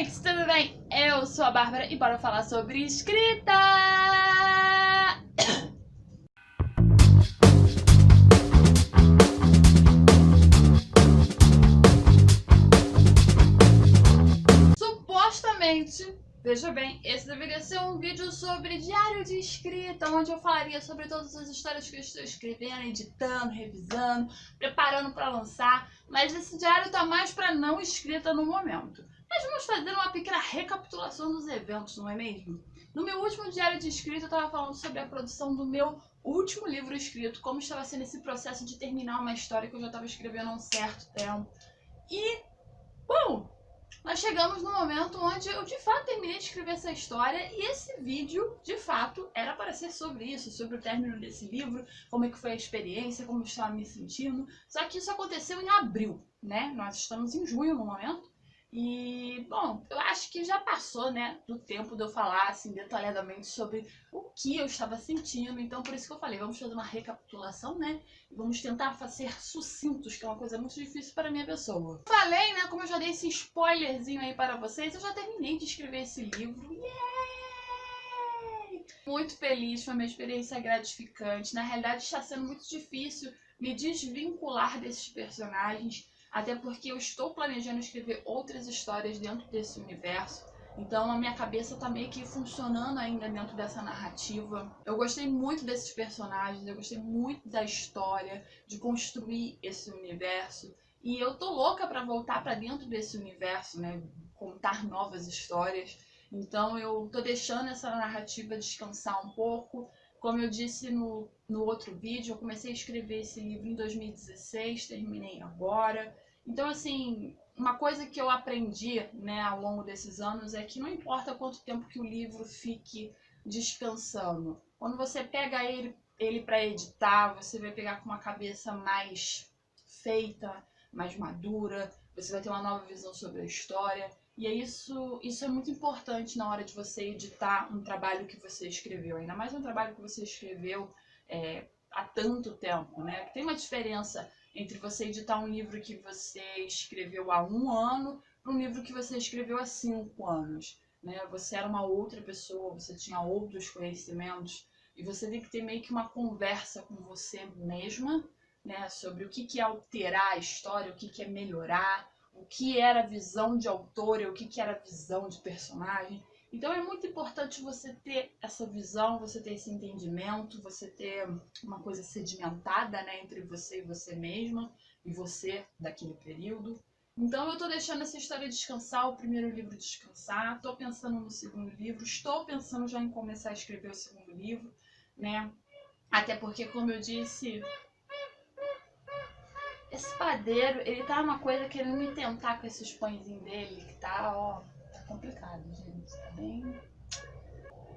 gente, tudo bem? Eu sou a Bárbara e bora falar sobre escrita! Supostamente, veja bem, esse deveria ser um vídeo sobre diário de escrita, onde eu falaria sobre todas as histórias que eu estou escrevendo, editando, revisando, preparando para lançar, mas esse diário tá mais para não escrita no momento. Mas vamos fazer uma pequena recapitulação dos eventos, não é mesmo? No meu último diário de escrita eu estava falando sobre a produção do meu último livro escrito, como estava sendo esse processo de terminar uma história que eu já estava escrevendo há um certo tempo. E, bom, nós chegamos no momento onde eu de fato terminei de escrever essa história e esse vídeo, de fato, era para ser sobre isso, sobre o término desse livro, como é que foi a experiência, como eu estava me sentindo. Só que isso aconteceu em abril, né? Nós estamos em junho no momento. E, bom, eu acho que já passou, né, do tempo de eu falar, assim, detalhadamente sobre o que eu estava sentindo. Então, por isso que eu falei, vamos fazer uma recapitulação, né? E vamos tentar ser sucintos, que é uma coisa muito difícil para a minha pessoa. Falei, né, como eu já dei esse spoilerzinho aí para vocês, eu já terminei de escrever esse livro. Yay! Muito feliz, foi uma experiência gratificante. Na realidade, está sendo muito difícil me desvincular desses personagens, até porque eu estou planejando escrever outras histórias dentro desse universo. Então a minha cabeça tá meio que funcionando ainda dentro dessa narrativa. Eu gostei muito desses personagens, eu gostei muito da história, de construir esse universo. E eu tô louca pra voltar pra dentro desse universo, né? Contar novas histórias. Então eu tô deixando essa narrativa descansar um pouco. Como eu disse no outro vídeo, eu comecei a escrever esse livro em 2016, terminei agora. Então, assim, uma coisa que eu aprendi, né, ao longo desses anos é que não importa quanto tempo que o livro fique descansando. Quando você pega ele para editar, você vai pegar com uma cabeça mais feita, mais madura, você vai ter uma nova visão sobre a história. E é isso é muito importante na hora de você editar um trabalho que você escreveu, ainda mais um trabalho que você escreveu há tanto tempo, né? Tem uma diferença entre você editar um livro que você escreveu há 1 ano para um livro que você escreveu há 5 anos. Né? Você era uma outra pessoa, você tinha outros conhecimentos e você tem que ter meio que uma conversa com você mesma, né? Sobre o que é alterar a história, o que é melhorar, o que era a visão de autor e o que era a visão de personagem. Então é muito importante você ter essa visão, você ter esse entendimento, você ter uma coisa sedimentada, né, entre você e você mesma, e você daquele período. Então eu tô deixando essa história descansar, o primeiro livro descansar, tô pensando no segundo livro, estou pensando já em começar a escrever o segundo livro, né? Até porque, como eu disse, esse padeiro, ele tá uma coisa querendo me tentar com esses pãezinhos dele, que tá, ó, tá complicado, gente, tá bem...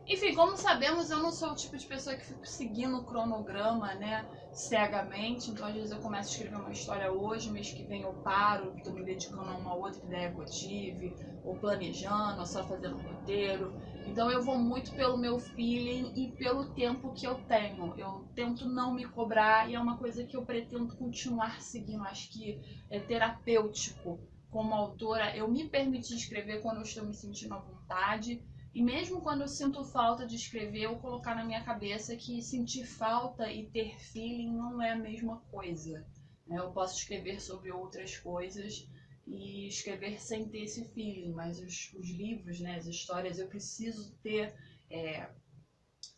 Enfim, como sabemos, eu não sou o tipo de pessoa que fico seguindo o cronograma, né, cegamente. Então, às vezes eu começo a escrever uma história hoje, mês que vem eu paro, tô me dedicando a uma outra ideia que eu tive, ou planejando, ou só fazendo um roteiro. Então eu vou muito pelo meu feeling e pelo tempo que eu tenho. Eu tento não me cobrar e é uma coisa que eu pretendo continuar seguindo. Acho que é terapêutico como autora eu me permitir escrever quando eu estou me sentindo à vontade. E mesmo quando eu sinto falta de escrever, eu colocar na minha cabeça que sentir falta e ter feeling não é a mesma coisa. Eu posso escrever sobre outras coisas e escrever sem ter esse feeling, mas os livros, né, as histórias, eu preciso ter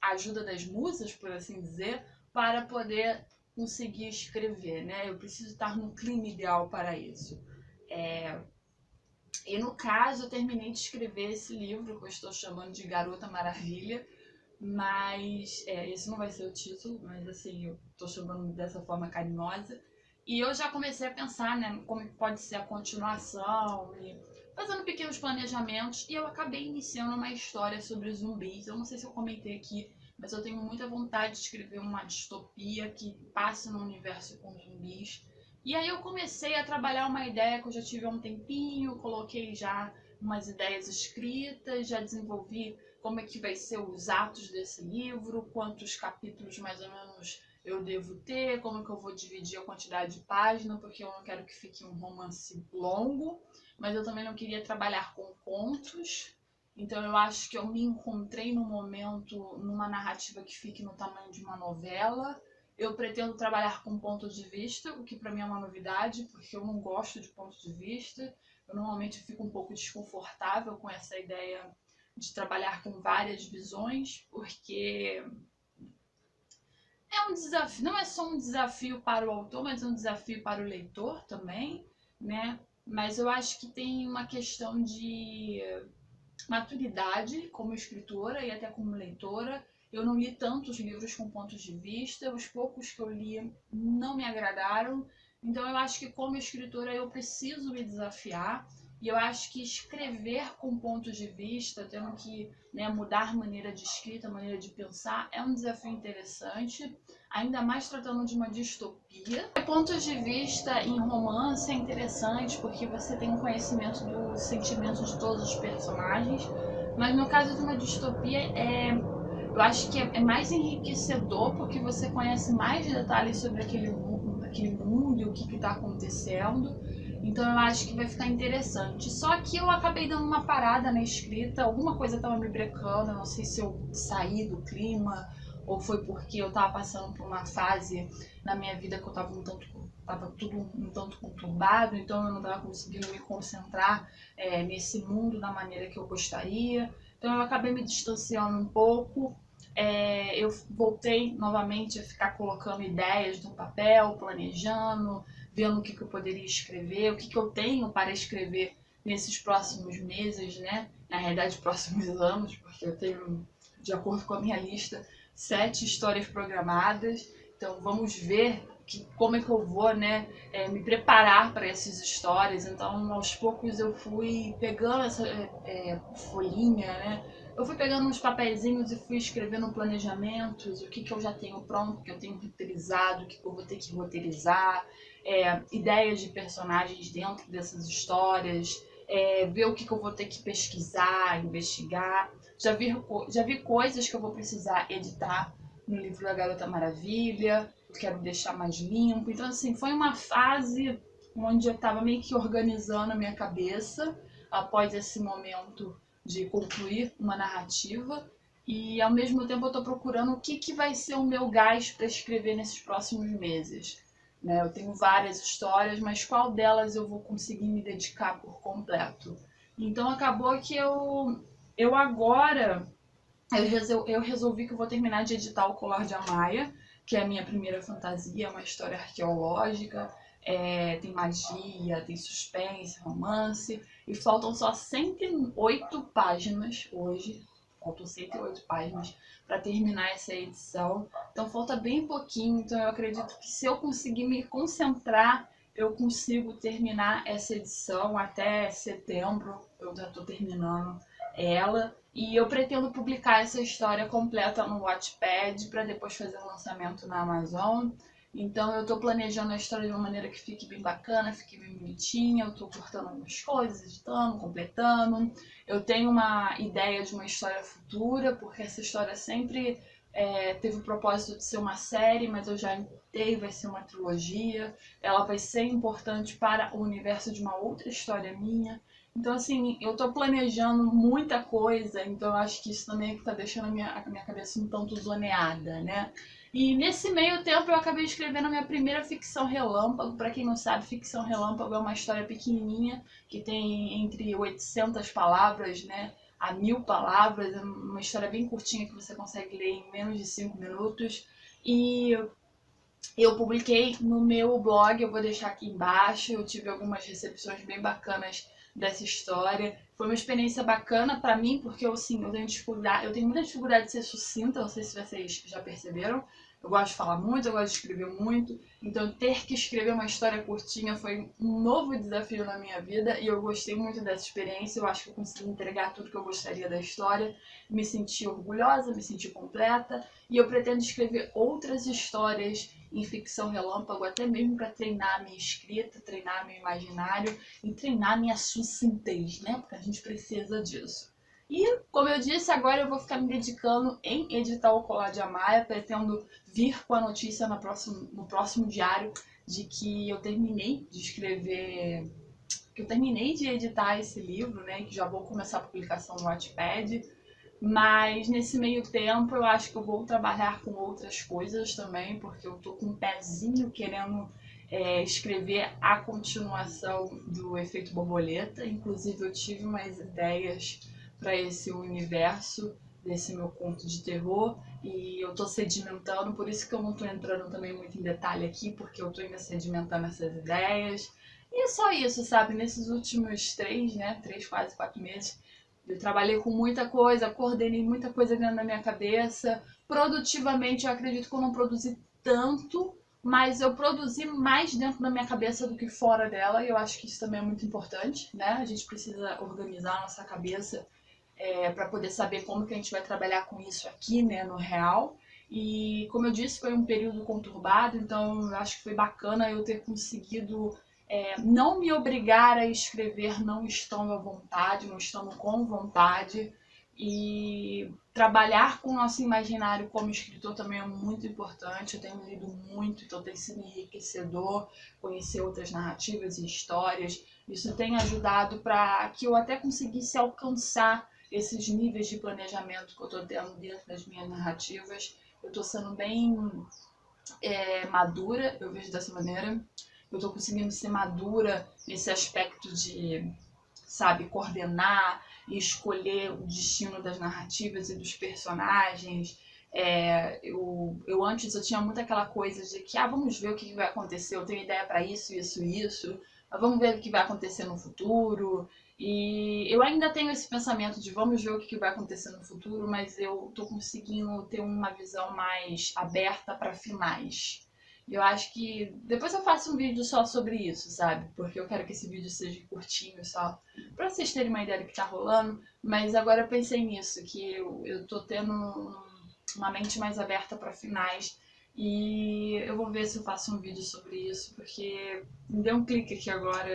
a ajuda das musas, por assim dizer, para poder conseguir escrever, né? Eu preciso estar no clima ideal para isso. E no caso, eu terminei de escrever esse livro que eu estou chamando de Garota Maravilha, mas esse não vai ser o título, mas assim, eu estou chamando dessa forma carinhosa. E eu já comecei a pensar, né, como pode ser a continuação, e fazendo pequenos planejamentos, e eu acabei iniciando uma história sobre zumbis. Eu não sei se eu comentei aqui, mas eu tenho muita vontade de escrever uma distopia que passe no universo com zumbis. E aí eu comecei a trabalhar uma ideia que eu já tive há um tempinho, coloquei já umas ideias escritas, já desenvolvi como é que vai ser os atos desse livro, quantos capítulos mais ou menos eu devo ter, como que eu vou dividir a quantidade de páginas, porque eu não quero que fique um romance longo, mas eu também não queria trabalhar com contos. Então eu acho que eu me encontrei no momento numa narrativa que fique no tamanho de uma novela. Eu pretendo trabalhar com pontos de vista, o que para mim é uma novidade, porque eu não gosto de pontos de vista. Eu normalmente fico um pouco desconfortável com essa ideia de trabalhar com várias visões, porque é um desafio, não é só um desafio para o autor, mas é um desafio para o leitor também, né? Mas eu acho que tem uma questão de maturidade como escritora e até como leitora. Eu não li tantos livros com pontos de vista, os poucos que eu li não me agradaram. Então eu acho que como escritora eu preciso me desafiar. E eu acho que escrever com pontos de vista, tendo que, né, mudar maneira de escrita, maneira de pensar, é um desafio interessante, ainda mais tratando de uma distopia. Pontos de vista em romance é interessante porque você tem um conhecimento do sentimento de todos os personagens, mas no caso de uma distopia eu acho que é mais enriquecedor porque você conhece mais detalhes sobre aquele mundo e o que está acontecendo. Então eu acho que vai ficar interessante. Só que eu acabei dando uma parada na escrita, alguma coisa estava me brecando, eu não sei se eu saí do clima ou foi porque eu estava passando por uma fase na minha vida que eu estava tudo um tanto conturbado, então eu não estava conseguindo me concentrar nesse mundo da maneira que eu gostaria. Então eu acabei me distanciando um pouco. Eu voltei novamente a ficar colocando ideias no papel, planejando, vendo o que eu poderia escrever, o que eu tenho para escrever nesses próximos meses, né? Na realidade, próximos anos, porque eu tenho, de acordo com a minha lista, 7 histórias programadas. Então vamos ver como é que eu vou, né, me preparar para essas histórias. Então aos poucos eu fui pegando essa folhinha, né? Eu fui pegando uns papeizinhos e fui escrevendo planejamentos, o que eu já tenho pronto, o que eu tenho roteirizado, o que eu vou ter que roteirizar, ideias de personagens dentro dessas histórias, ver o que eu vou ter que pesquisar, investigar. Já vi coisas que eu vou precisar editar no livro da Garota Maravilha, eu quero deixar mais limpo. Então, assim, foi uma fase onde eu estava meio que organizando a minha cabeça após esse momento de concluir uma narrativa. E ao mesmo tempo eu estou procurando o que vai ser o meu gás para escrever nesses próximos meses. Né? Eu tenho várias histórias, mas qual delas eu vou conseguir me dedicar por completo? Então acabou que eu agora eu resolvi que eu vou terminar de editar o Colar de Amaya, que é a minha primeira fantasia, uma história arqueológica, tem magia, tem suspense, romance, e faltam só 108 páginas hoje, faltam 108 páginas para terminar essa edição, então falta bem pouquinho, então eu acredito que se eu conseguir me concentrar, eu consigo terminar essa edição até setembro, eu já estou terminando ela, e eu pretendo publicar essa história completa no Wattpad para depois fazer o lançamento na Amazon. Então eu estou planejando a história de uma maneira que fique bem bacana, fique bem bonitinha. Eu estou cortando algumas coisas, editando, completando. Eu tenho uma ideia de uma história futura, porque essa história sempre teve o propósito de ser uma série, mas eu já encurtei, vai ser uma trilogia. Ela vai ser importante para o universo de uma outra história minha. Então, assim, eu tô planejando muita coisa, então eu acho que isso também é que tá deixando a minha cabeça um tanto zoneada, né? E nesse meio tempo eu acabei escrevendo a minha primeira ficção relâmpago. Pra quem não sabe, ficção relâmpago é uma história pequenininha, que tem entre 800 palavras, né, a 1000 palavras. É uma história bem curtinha que você consegue ler em menos de 5 minutos. E eu publiquei no meu blog, eu vou deixar aqui embaixo. Eu tive algumas recepções bem bacanas dessa história. Foi uma experiência bacana pra mim, porque eu tenho muita dificuldade de ser sucinta, não sei se vocês já perceberam. Eu gosto de falar muito, eu gosto de escrever muito. Então ter que escrever uma história curtinha foi um novo desafio na minha vida e eu gostei muito dessa experiência. Eu acho que eu consegui entregar tudo que eu gostaria da história. Me senti orgulhosa, me senti completa. E eu pretendo escrever outras histórias em ficção relâmpago, até mesmo para treinar a minha escrita, treinar meu imaginário e treinar a minha sucintez, né? Porque a gente precisa disso. E, como eu disse, agora eu vou ficar me dedicando em editar o Colar de Amaya. Pretendo vir com a notícia no próximo diário de que eu terminei de escrever que eu terminei de editar esse livro, né, que já vou começar a publicação no Wattpad, mas nesse meio tempo eu acho que eu vou trabalhar com outras coisas também, porque eu tô com um pezinho querendo escrever a continuação do Efeito Borboleta. Inclusive eu tive umas ideias para esse universo desse meu conto de terror e eu tô sedimentando, por isso que eu não tô entrando também muito em detalhe aqui, porque eu tô ainda sedimentando essas ideias. E é só isso, sabe? Nesses últimos 3, quase 4 meses, eu trabalhei com muita coisa, coordenei muita coisa dentro da minha cabeça. Produtivamente, eu acredito que eu não produzi tanto, mas eu produzi mais dentro da minha cabeça do que fora dela, e eu acho que isso também é muito importante, né? A gente precisa organizar a nossa cabeça para poder saber como que a gente vai trabalhar com isso aqui, né, no real. E como eu disse, foi um período conturbado, então eu acho que foi bacana eu ter conseguido não me obrigar a escrever não estando à vontade, não estando com vontade. E trabalhar com o nosso imaginário como escritor também é muito importante. Eu tenho lido muito, então tem sido enriquecedor conhecer outras narrativas e histórias. Isso tem ajudado para que eu até conseguisse alcançar esses níveis de planejamento que eu estou tendo dentro das minhas narrativas. Eu estou sendo bem madura, eu vejo dessa maneira. Eu estou conseguindo ser madura nesse aspecto de, sabe, coordenar e escolher o destino das narrativas e dos personagens. Eu antes eu tinha muito aquela coisa de que vamos ver o que vai acontecer, eu tenho ideia para isso, isso, isso, mas vamos ver o que vai acontecer no futuro. E eu ainda tenho esse pensamento de vamos ver o que vai acontecer no futuro, mas eu tô conseguindo ter uma visão mais aberta para finais. E eu acho que depois eu faço um vídeo só sobre isso, sabe? Porque eu quero que esse vídeo seja curtinho só, pra vocês terem uma ideia do que tá rolando. Mas agora eu pensei nisso, que eu tô tendo uma mente mais aberta para finais. E eu vou ver se eu faço um vídeo sobre isso, porque me deu um clique aqui agora.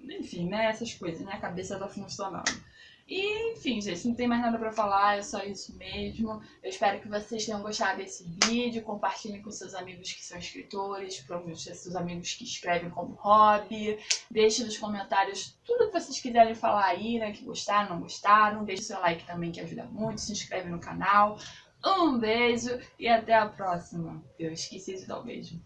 Enfim, né? Essas coisas, minha cabeça tá funcionando. E, enfim, gente, não tem mais nada pra falar, é só isso mesmo. Eu espero que vocês tenham gostado desse vídeo. Compartilhem com seus amigos que são escritores, provavelmente seus amigos que escrevem como hobby. Deixe nos comentários tudo que vocês quiserem falar aí, né? Que gostaram, não gostaram. Deixe seu like também, que ajuda muito. Se inscreve no canal. Um beijo e até a próxima. Eu esqueci de dar um beijo.